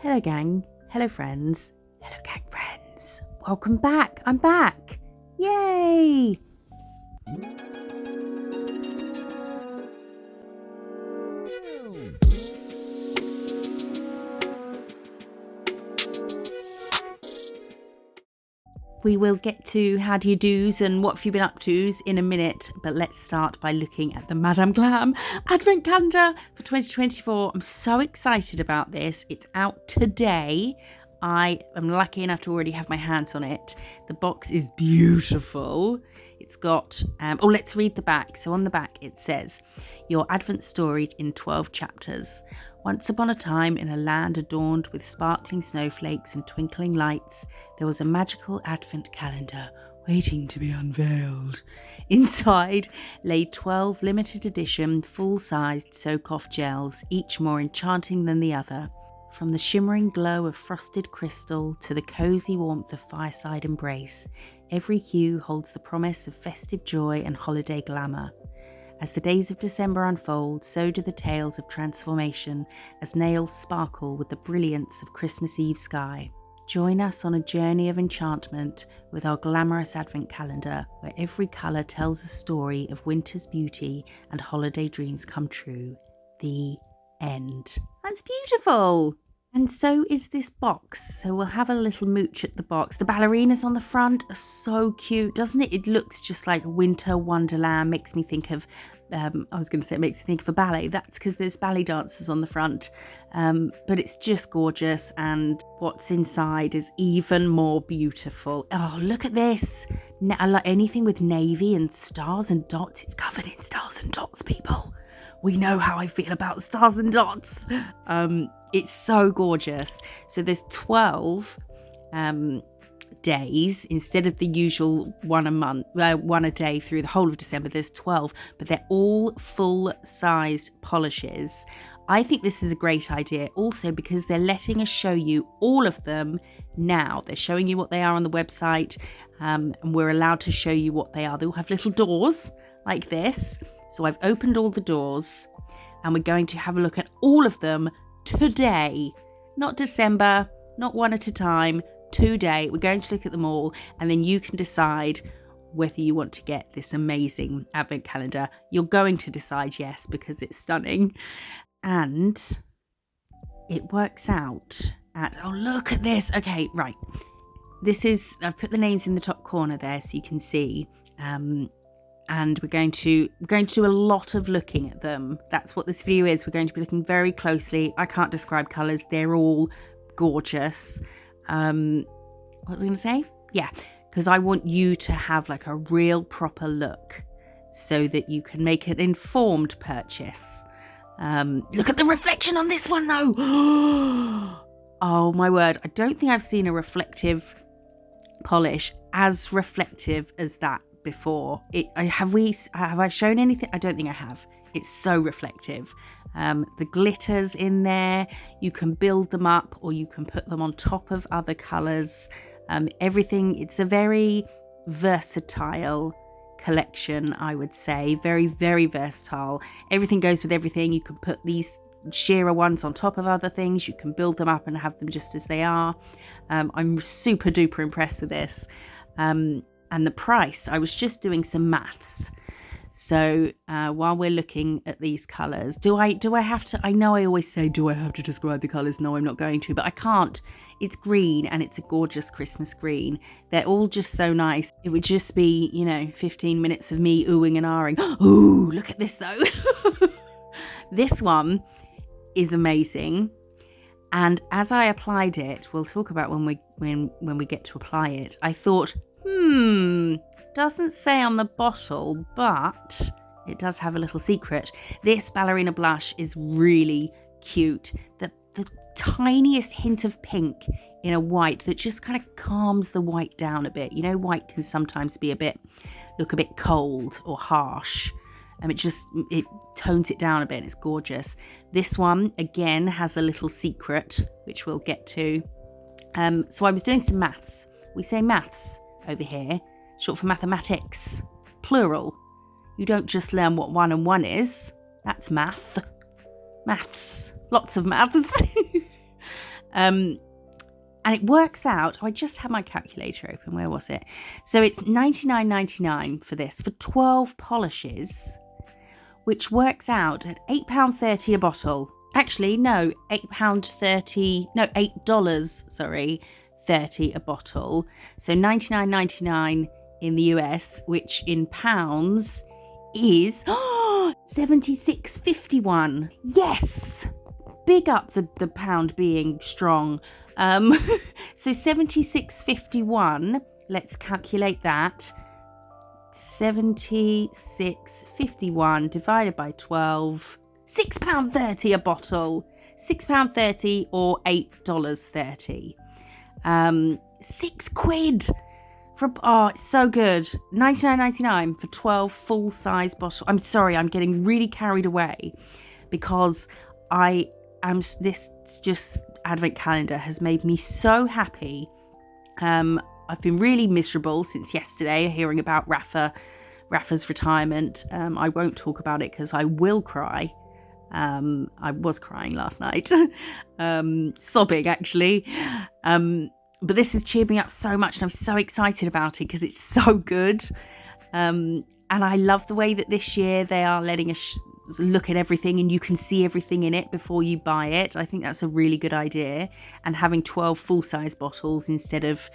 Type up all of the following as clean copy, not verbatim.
Hello gang, hello friends, hello gang friends. Welcome back, I'm back. Yay! We will get to how do you do's and what have you been up to's in a minute, but let's start by looking at the Madame Glam Advent Calendar for 2024. I'm so excited about this. It's out today. I am lucky enough to already have my hands on it. The box is beautiful. It's got, let's read the back. So on the back it says, your Advent story in 12 chapters. Once upon a time, in a land adorned with sparkling snowflakes and twinkling lights, there was a magical Advent calendar waiting to be unveiled. Inside lay 12 limited edition, full-sized soak-off gels, each more enchanting than the other. From the shimmering glow of frosted crystal to the cosy warmth of Fireside Embrace, every hue holds the promise of festive joy and holiday glamour. As the days of December unfold, so do the tales of transformation as nails sparkle with the brilliance of Christmas Eve sky. Join us on a journey of enchantment with our glamorous Advent calendar, where every colour tells a story of winter's beauty and holiday dreams come true. The end. That's beautiful! And so is this box. So we'll have a little mooch at the box. The ballerinas on the front are so cute, doesn't it? It looks just like winter wonderland. Makes me think of, it makes me think of a ballet. That's because there's ballet dancers on the front. But it's just gorgeous. And what's inside is even more beautiful. Oh, look at this. I like anything with navy and stars and dots. It's covered in stars and dots, people. We know how I feel about stars and dots. It's so gorgeous. So there's 12 days instead of the usual one a day through the whole of December. There's 12, but they're all full-sized polishes. I think this is a great idea also because they're letting us show you all of them now. They're showing you what they are on the website, and we're allowed to show you what they are. They all have little doors like this. So I've opened all the doors and we're going to have a look at all of them today. Not December, not one at a time, today. We're going to look at them all and then you can decide whether you want to get this amazing Advent calendar. You're going to decide yes because it's stunning. And it works out at, oh, look at this. Okay, right. This is, I've put the names in the top corner there so you can see. And we're going to do a lot of looking at them. That's what this video is. We're going to be looking very closely. I can't describe colours. They're all gorgeous. What was I going to say? Yeah, because I want you to have like a real proper look so that you can make an informed purchase. Look at the reflection on this one though. Oh my word. I don't think I've seen a reflective polish as reflective as that before. Have I shown anything? I don't think I have. It's so reflective. The glitters in there, you can build them up or you can put them on top of other colours. Everything, it's a very versatile collection, I would say. Very, very versatile. Everything goes with everything. You can put these sheerer ones on top of other things. You can build them up and have them just as they are. I'm super duper impressed with this. And the price, I was just doing some maths. So while we're looking at these colours, do I have to, I know I always say, do I have to describe the colours? No, I'm not going to, but I can't. It's green and it's a gorgeous Christmas green. They're all just so nice. It would just be, 15 minutes of me oohing and ahhing. Ooh, look at this though. This one is amazing. And as I applied it, we'll talk about when we get to apply it, I thought, doesn't say on the bottle, but it does have a little secret. This ballerina blush is really cute. The tiniest hint of pink in a white that just kind of calms the white down a bit. White can sometimes be look a bit cold or harsh. It tones it down a bit and it's gorgeous. This one, again, has a little secret, which we'll get to. So I was doing some maths. We say maths over here, short for mathematics, plural. You don't just learn what 1 and 1 is. That's maths. Lots of maths. And it works out, I just had my calculator open, where was it? So it's $99.99 for this, for 12 polishes, which works out at £8.30 a bottle. Actually, no, $8, sorry, 30 a bottle. So $99.99 in the US, which in pounds is $76.51. Yes! Big up the pound being strong. So 76.51, let's calculate that. 76.51 divided by 12, £6.30 a bottle. £6.30 or $8.30. £6 for, oh, it's so good. $99.99 for 12 full-size bottles. I'm sorry, I'm getting really carried away because this just advent calendar has made me so happy. I've been really miserable since yesterday hearing about Rafa's retirement. I won't talk about it because I will cry. I was crying last night, sobbing actually. But this has cheered me up so much, and I'm so excited about it because it's so good. And I love the way that this year they are letting us look at everything and you can see everything in it before you buy it. I think that's a really good idea. And having 12 full-size bottles instead of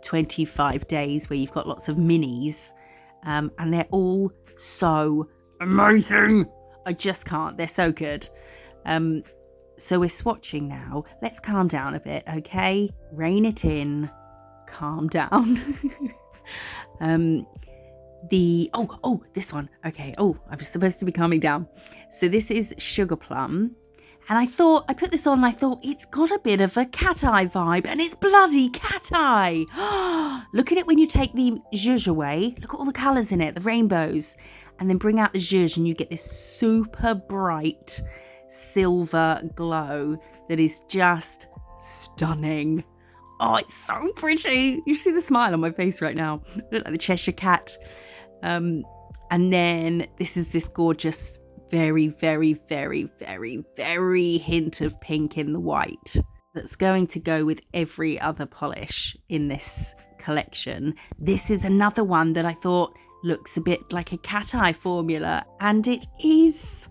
25 days where you've got lots of minis. And they're all so amazing. I just can't. They're so good. So we're swatching now. Let's calm down a bit, okay? Rein it in. Calm down. This one. Okay. Oh, I was supposed to be calming down. So this is Sugar Plum. And I put this on and I thought, it's got a bit of a cat eye vibe. And it's bloody cat eye. Look at it when you take the zhuzh away. Look at all the colours in it, the rainbows. And then bring out the zhuzh and you get this super bright silver glow that is just stunning. Oh, it's so pretty. You see the smile on my face right now. I look like the Cheshire Cat. And then this is this gorgeous, very, very, very, very, very hint of pink in the white that's going to go with every other polish in this collection. This is another one that I thought looks a bit like a cat eye formula, and it is.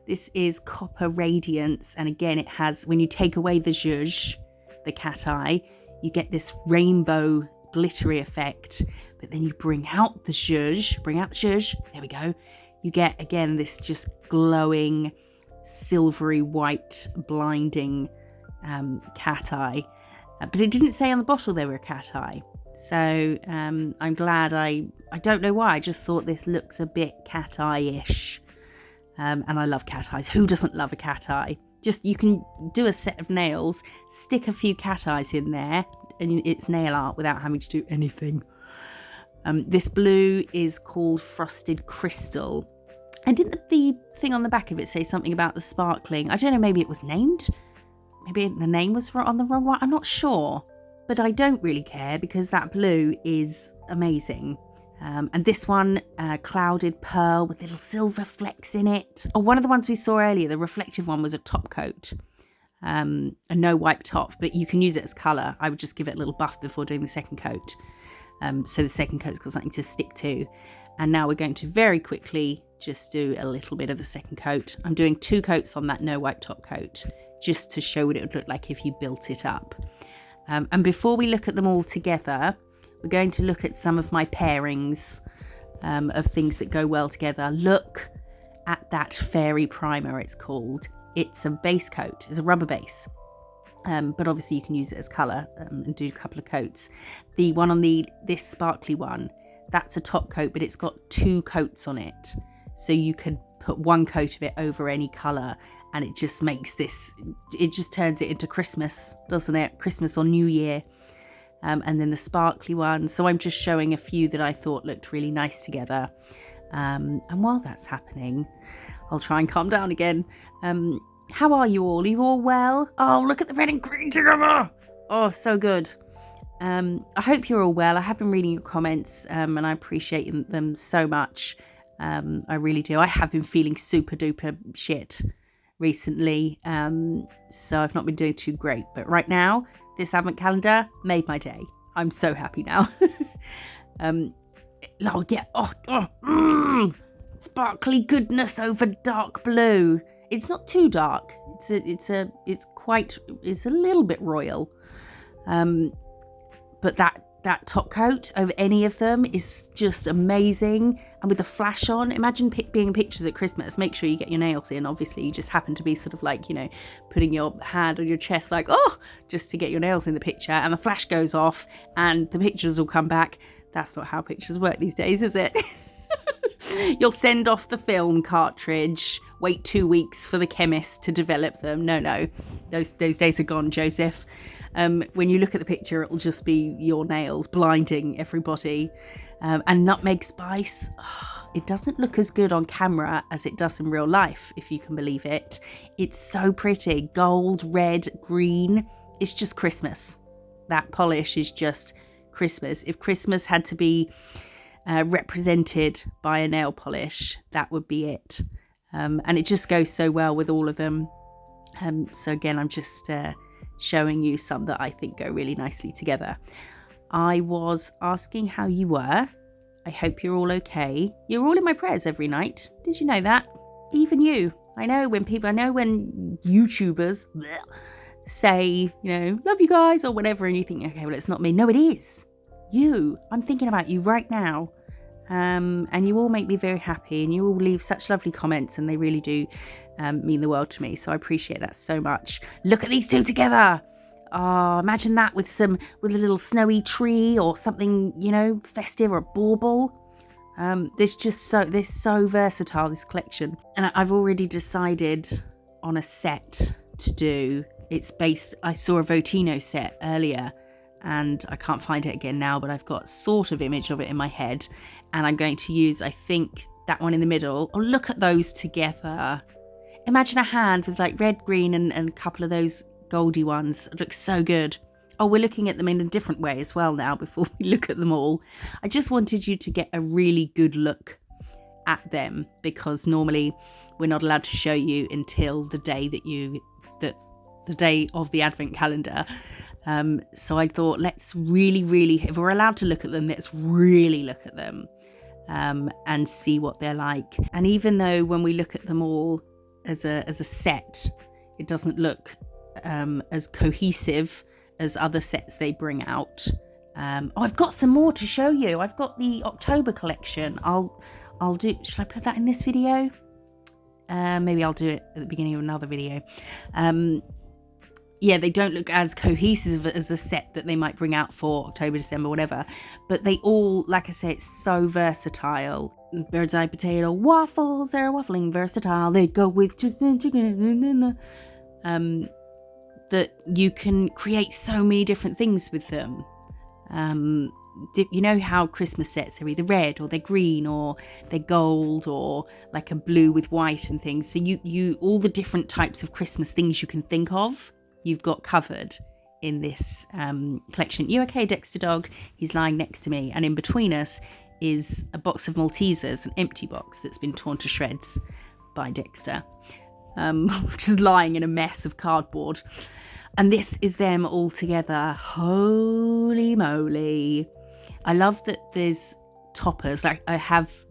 This is Copper Radiance, and again it has, when you take away the zhuzh, the cat eye, you get this rainbow glittery effect, but then you bring out the zhuzh, there we go. You get, again, this just glowing, silvery white, blinding cat eye. But it didn't say on the bottle they were a cat eye. So I'm glad. I don't know why, I just thought this looks a bit cat eye-ish. And I love cat eyes. Who doesn't love a cat eye? Just, you can do a set of nails, stick a few cat eyes in there, and it's nail art without having to do anything. This blue is called Frosted Crystal. And didn't the thing on the back of it say something about the sparkling? I don't know, maybe it was named. Maybe the name was on the wrong one. I'm not sure. But I don't really care because that blue is amazing. And this one, Clouded Pearl with little silver flecks in it. Oh, one of the ones we saw earlier, the reflective one, was a top coat. A no wipe top, but you can use it as colour. I would just give it a little buff before doing the second coat. So the second coat's got something to stick to. And now we're going to very quickly just do a little bit of the second coat. I'm doing 2 coats on that no wipe top coat, just to show what it would look like if you built it up. And before we look at them all together, we're going to look at some of my pairings of things that go well together. Look at that fairy primer, it's called. It's a base coat, it's a rubber base. But obviously you can use it as colour and do a couple of coats. The one on this sparkly one, that's a top coat, but it's got 2 coats on it. So you can put 1 coat of it over any colour, and it just makes this, it just turns it into Christmas, doesn't it? Christmas or New Year. And then the sparkly one. So I'm just showing a few that I thought looked really nice together. And while that's happening, I'll try and calm down again. How are you all? Are you all well? Oh, look at the red and green together. Oh, so good. I hope you're all well. I have been reading your comments and I appreciate them so much. I really do. I have been feeling super duper shit recently, so I've not been doing too great. But right now, this advent calendar made my day. I'm so happy now. Oh yeah, sparkly goodness over dark blue. It's not too dark. It's a little bit royal. But that top coat over any of them is just amazing. And with the flash on, imagine being pictures at Christmas. Make sure you get your nails in. Obviously, you just happen to be sort of like, putting your hand on your chest like, just to get your nails in the picture. And the flash goes off and the pictures will come back. That's not how pictures work these days, is it? You'll send off the film cartridge, wait 2 weeks for the chemist to develop them. No, those days are gone, Joseph. When you look at the picture, it'll just be your nails blinding everybody. And nutmeg spice, it doesn't look as good on camera as it does in real life, if you can believe it. It's so pretty. Gold, red, green. It's just Christmas. That polish is just Christmas. If Christmas had to be represented by a nail polish, that would be it. And it just goes so well with all of them. So again, I'm just showing you some that I think go really nicely together. I was asking how you were. I hope you're all okay. You're all in my prayers every night. Did you know that? Even you. I know when YouTubers say, love you guys or whatever, and you think, okay, well, it's not me. No, it is. You. I'm thinking about you right now. And you all make me very happy, and you all leave such lovely comments, and they really do mean the world to me. So I appreciate that so much. Look at these two together. Oh, imagine that with a little snowy tree or something, festive, or a bauble. This so versatile, this collection. And I've already decided on a set to do. I saw a Votino set earlier, and I can't find it again now, but I've got sort of image of it in my head. And I'm going to use, I think, that one in the middle. Oh, look at those together. Imagine a hand with like red, green, and a couple of those goldy ones. It looks so good. Oh, we're looking at them in a different way as well now before we look at them all. I just wanted you to get a really good look at them, because normally we're not allowed to show you until the day the day of the advent calendar. So I thought, let's really, if we're allowed to look at them, let's really look at them and see what they're like. And even though when we look at them all as a set, it doesn't look as cohesive as other sets they bring out. I've got some more to show you. I've got the October collection. Should I put that in this video? Maybe I'll do it at the beginning of another video. Yeah, they don't look as cohesive as a set that they might bring out for October, December, whatever. But they all, like I say, it's so versatile. Bird's eye potato waffles, they're waffling versatile. They go with chicken. That you can create so many different things with them. You know how Christmas sets are either red or they're green or they're gold or like a blue with white and things. So you all the different types of Christmas things you can think of, you've got covered in this collection. You okay, Dexter dog? He's lying next to me, and in between us is a box of Maltesers, an empty box that's been torn to shreds by Dexter, which is lying in a mess of cardboard. And this is them all together. Holy moly. I love that there's toppers. Like I've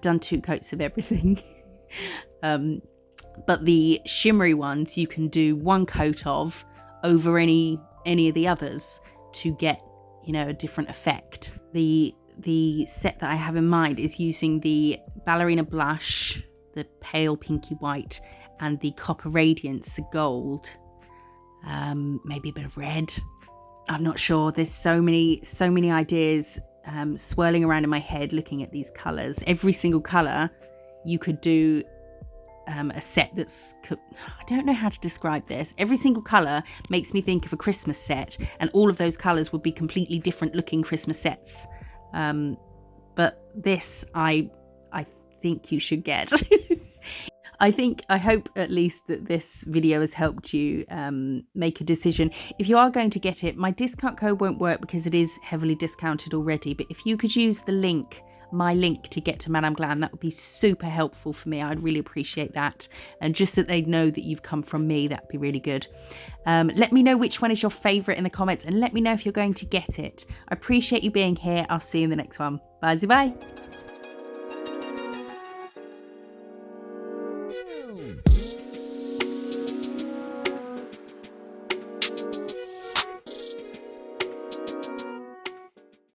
done 2 coats of everything. But the shimmery ones you can do 1 coat of over any of the others to get, a different effect. The set that I have in mind is using the Ballerina Blush, the pale pinky white, and the Copper Radiance, the gold. Maybe a bit of red. I'm not sure. There's so many ideas swirling around in my head looking at these colours. Every single colour you could do a set I don't know how to describe this. Every single colour makes me think of a Christmas set, and all of those colours would be completely different looking Christmas sets. But this, I think you should get. I hope at least that this video has helped you make a decision. If you are going to get it, my discount code won't work because it is heavily discounted already, but if you could use the link, my link to get to Madame Glam. That would be super helpful for me. I'd really appreciate that. And just that they know that you've come from me, that'd be really good. Let me know which one is your favourite in the comments, and let me know if you're going to get it. I appreciate you being here. I'll see you in the next one. Bye.